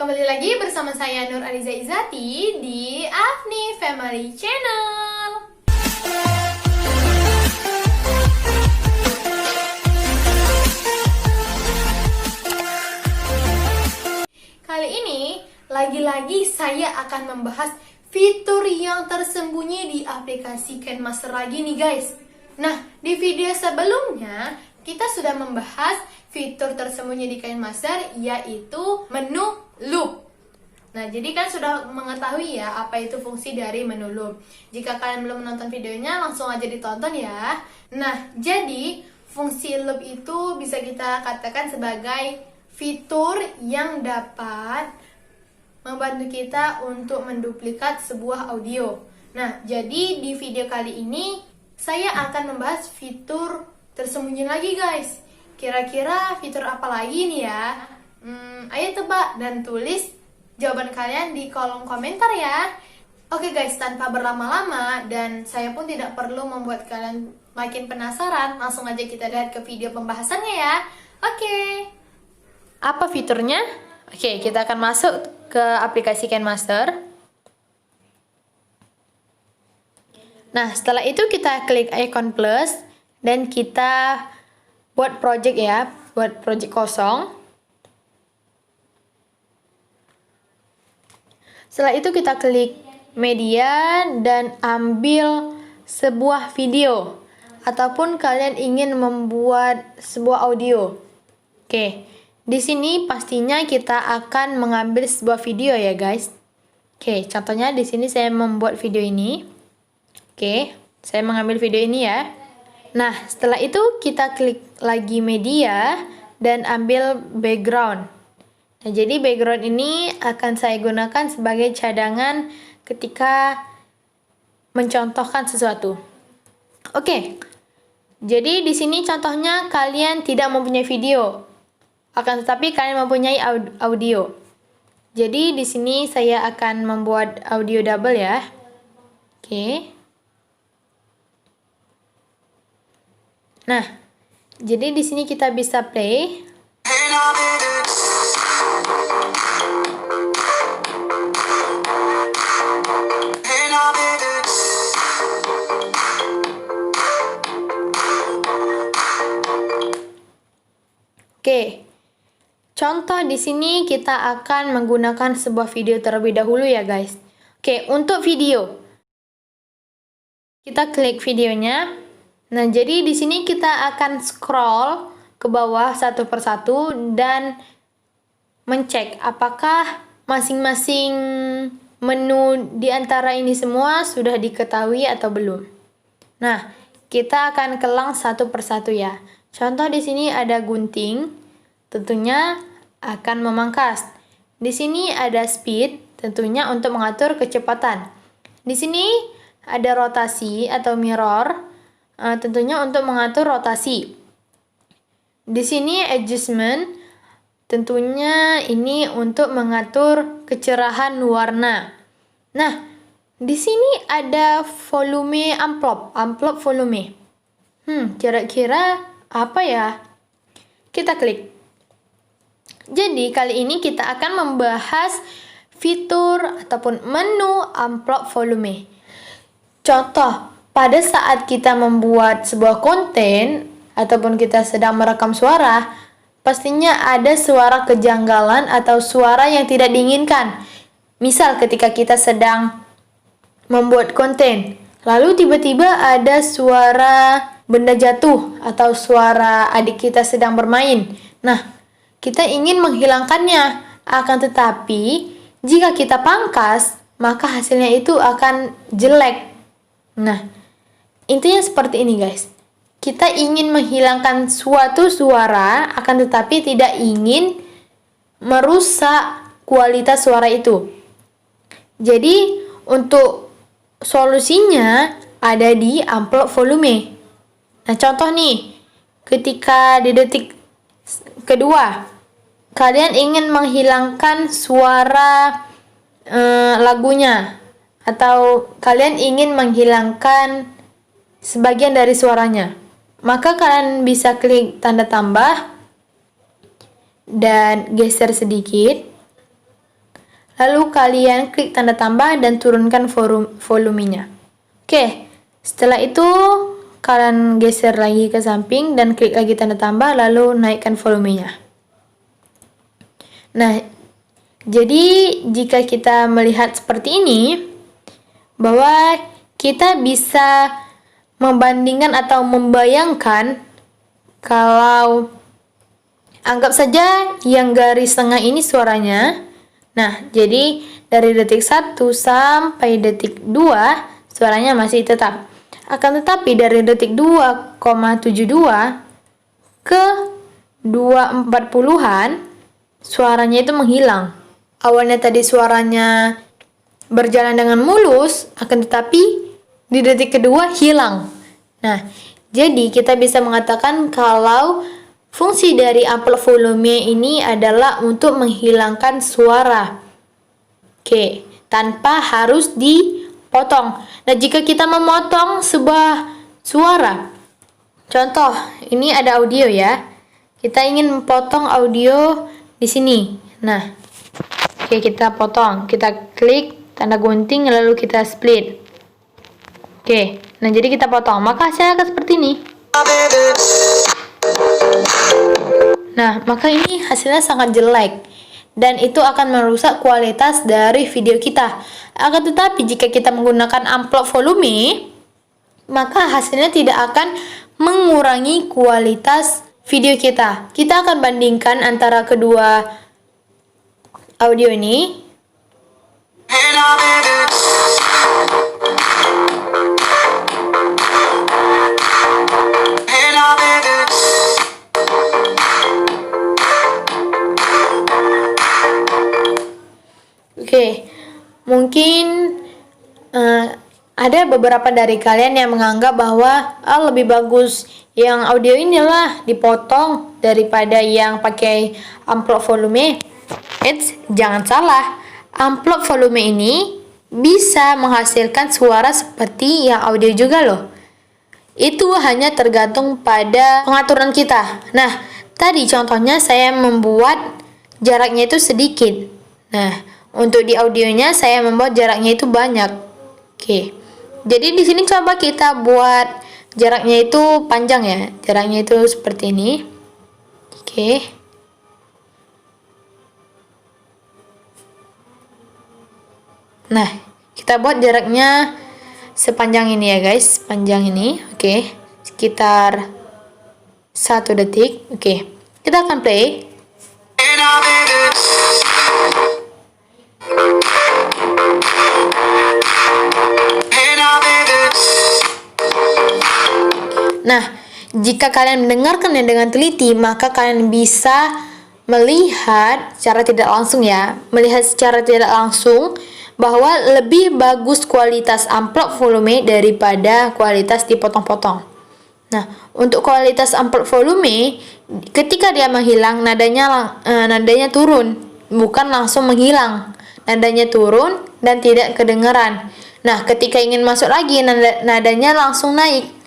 kembali lagi bersama saya Nur Aliza Izati di Afni Family Channel. Kali ini lagi-lagi saya akan membahas fitur yang tersembunyi di aplikasi KineMaster lagi nih guys. Nah, di video sebelumnya kita sudah membahas fitur tersembunyi di KineMaster, yaitu menu loop. Nah, jadi kan sudah mengetahui ya apa itu fungsi dari menu loop. Jika kalian belum menonton videonya, langsung aja ditonton ya. Nah, jadi fungsi loop itu bisa kita katakan sebagai fitur yang dapat membantu kita untuk menduplikat sebuah audio. Nah, jadi di video kali ini saya akan membahas fitur tersembunyi lagi guys. Kira-kira fitur apa lagi nih ya? Ayo tebak dan tulis jawaban kalian di kolom komentar ya. Oke guys, tanpa berlama-lama dan saya pun tidak perlu membuat kalian makin penasaran, langsung aja kita lihat ke video pembahasannya ya. Oke. Apa fiturnya? Oke, kita akan masuk ke aplikasi KineMaster. Nah, setelah itu kita klik icon plus dan kita buat project ya, buat project kosong. Setelah itu kita klik media dan ambil sebuah video ataupun kalian ingin membuat sebuah audio. Oke, di sini pastinya kita akan mengambil sebuah video ya guys. Oke, contohnya di sini saya membuat video ini. Oke, saya mengambil video ini ya. Nah, setelah itu kita klik lagi media dan ambil background. Nah, jadi background ini akan saya gunakan sebagai cadangan ketika mencontohkan sesuatu. Oke. Jadi di sini contohnya kalian tidak mempunyai video, akan tetapi kalian mempunyai audio. Jadi di sini saya akan membuat audio double ya. Oke. Nah, jadi di sini kita bisa play. Oke. Contoh di sini kita akan menggunakan sebuah video terlebih dahulu ya guys. Oke, untuk video kita klik videonya. Nah, jadi di sini kita akan scroll ke bawah satu persatu dan mencek apakah masing-masing menu di antara ini semua sudah diketahui atau belum. Nah, kita akan kelang satu persatu ya. Contoh di sini ada gunting, tentunya akan memangkas. Di sini ada speed, tentunya untuk mengatur kecepatan. Di sini ada rotasi atau mirror, tentunya untuk mengatur rotasi. Di sini adjustment, tentunya ini untuk mengatur kecerahan warna. Nah, di sini ada volume amplop volume. Kira-kira apa ya? Kita klik. Jadi kali ini kita akan membahas fitur ataupun menu amplop volume. Contoh, pada saat kita membuat sebuah konten ataupun kita sedang merekam suara, pastinya ada suara kejanggalan atau suara yang tidak diinginkan. Misal ketika kita sedang membuat konten, lalu tiba-tiba ada suara benda jatuh atau suara adik kita sedang bermain. Nah, kita ingin menghilangkannya, akan tetapi jika kita pangkas, maka hasilnya itu akan jelek. Nah, intinya seperti ini guys. Kita ingin menghilangkan suatu suara, akan tetapi tidak ingin merusak kualitas suara itu. Jadi, untuk solusinya ada di amplop volume. Nah, contoh nih, ketika di detik kedua, kalian ingin menghilangkan suara lagunya, atau kalian ingin menghilangkan sebagian dari suaranya, maka kalian bisa klik tanda tambah dan geser sedikit. lalu kalian klik tanda tambah dan turunkan volumenya. Oke, setelah itu kalian geser lagi ke samping dan klik lagi tanda tambah, lalu naikkan volumenya. Nah, jadi jika kita melihat seperti ini, bahwa kita bisa membandingkan atau membayangkan kalau anggap saja yang garis tengah ini suaranya. Nah, jadi dari detik 1 sampai detik 2 suaranya masih tetap. Akan tetapi dari detik 2,72 ke 2,40-an suaranya itu menghilang. Awalnya tadi suaranya berjalan dengan mulus, akan tetapi di detik kedua hilang. Nah, jadi kita bisa mengatakan kalau fungsi dari amplop volume ini adalah untuk menghilangkan suara. Oke, tanpa harus dipotong. Nah, jika kita memotong sebuah suara, contoh, ini ada audio ya. Kita ingin memotong audio di sini. Nah, oke, kita potong. Kita klik tanda gunting lalu kita split. Oke, nah jadi kita potong. Maka hasilnya akan seperti ini. Nah, maka ini hasilnya sangat jelek dan itu akan merusak kualitas dari video kita. Akan tetapi jika kita menggunakan amplop volume, maka hasilnya tidak akan mengurangi kualitas video kita. Kita akan bandingkan antara kedua audio ini. Oke, mungkin ada beberapa dari kalian yang menganggap bahwa lebih bagus yang audio inilah dipotong daripada yang pakai amplop volume. Jangan salah, amplop volume ini bisa menghasilkan suara seperti yang audio juga loh. Itu hanya tergantung pada pengaturan kita. Nah, tadi contohnya saya membuat jaraknya itu sedikit. Nah, untuk di audionya saya membuat jaraknya itu banyak. Oke. Jadi di sini coba kita buat jaraknya itu panjang ya. Jaraknya itu seperti ini. Oke. Nah, kita buat jaraknya sepanjang ini ya guys, panjang ini. Oke. Sekitar 1 detik. Oke. Kita akan play. Nah, jika kalian mendengarkannya dengan teliti, maka kalian bisa melihat secara tidak langsung ya, melihat secara tidak langsung bahwa lebih bagus kualitas amplop volume daripada kualitas dipotong-potong. Nah, untuk kualitas amplop volume, ketika dia menghilang, nadanya turun, bukan langsung menghilang. Nadanya turun dan tidak kedengaran. Nah, ketika ingin masuk lagi, nadanya langsung naik.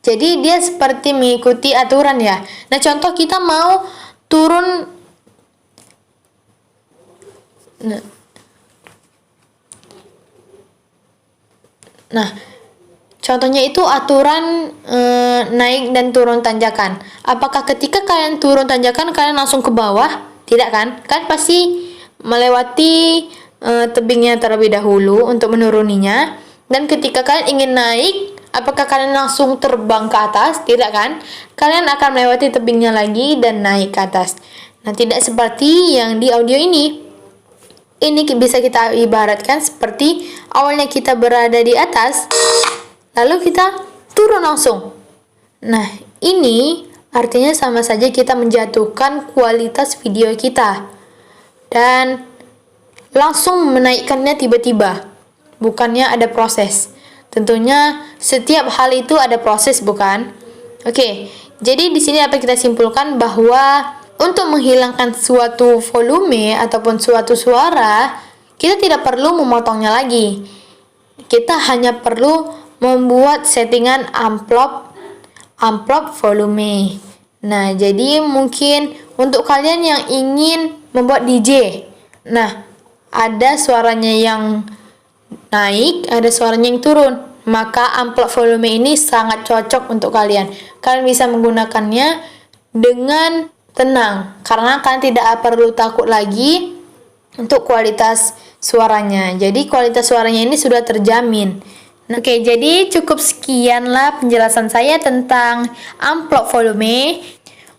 Jadi dia seperti mengikuti aturan ya. Nah, contoh kita mau turun. Nah, contohnya itu aturan naik dan turun tanjakan. Apakah ketika kalian turun tanjakan kalian langsung ke bawah? Tidak kan? Kan pasti melewati tebingnya terlebih dahulu untuk menuruninya. Dan ketika kalian ingin naik, apakah kalian langsung terbang ke atas? Tidak kan? Kalian akan melewati tebingnya lagi dan naik ke atas. Nah, tidak seperti yang di audio ini. Ini bisa kita ibaratkan seperti awalnya kita berada di atas, lalu kita turun langsung. Nah, ini artinya sama saja kita menjatuhkan kualitas video kita. Dan langsung menaikkannya tiba-tiba. Bukannya ada proses. Tentunya setiap hal itu ada proses, bukan? Oke, jadi di sini apa kita simpulkan bahwa untuk menghilangkan suatu volume ataupun suatu suara, kita tidak perlu memotongnya lagi. Kita hanya perlu membuat settingan amplop volume. Nah, jadi mungkin untuk kalian yang ingin membuat DJ, nah, ada suaranya yang naik, ada suaranya yang turun. Maka amplop volume ini sangat cocok untuk kalian. Kalian bisa menggunakannya dengan tenang, karena kalian tidak perlu takut lagi untuk kualitas suaranya. Jadi kualitas suaranya ini sudah terjamin. Oke, jadi cukup sekianlah penjelasan saya tentang amplop volume.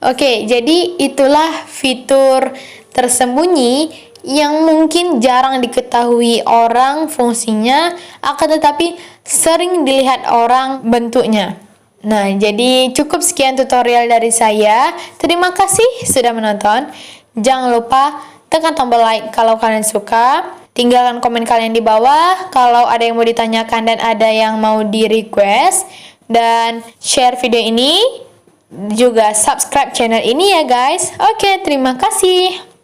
Oke, jadi itulah fitur tersembunyi yang mungkin jarang diketahui orang fungsinya, akan tetapi sering dilihat orang bentuknya. Nah, jadi cukup sekian tutorial dari saya. Terima kasih sudah menonton. Jangan lupa tekan tombol like kalau kalian suka. Tinggalkan komen kalian di bawah kalau ada yang mau ditanyakan dan ada yang mau di-request. Dan share video ini. Juga subscribe channel ini ya guys. Oke, terima kasih.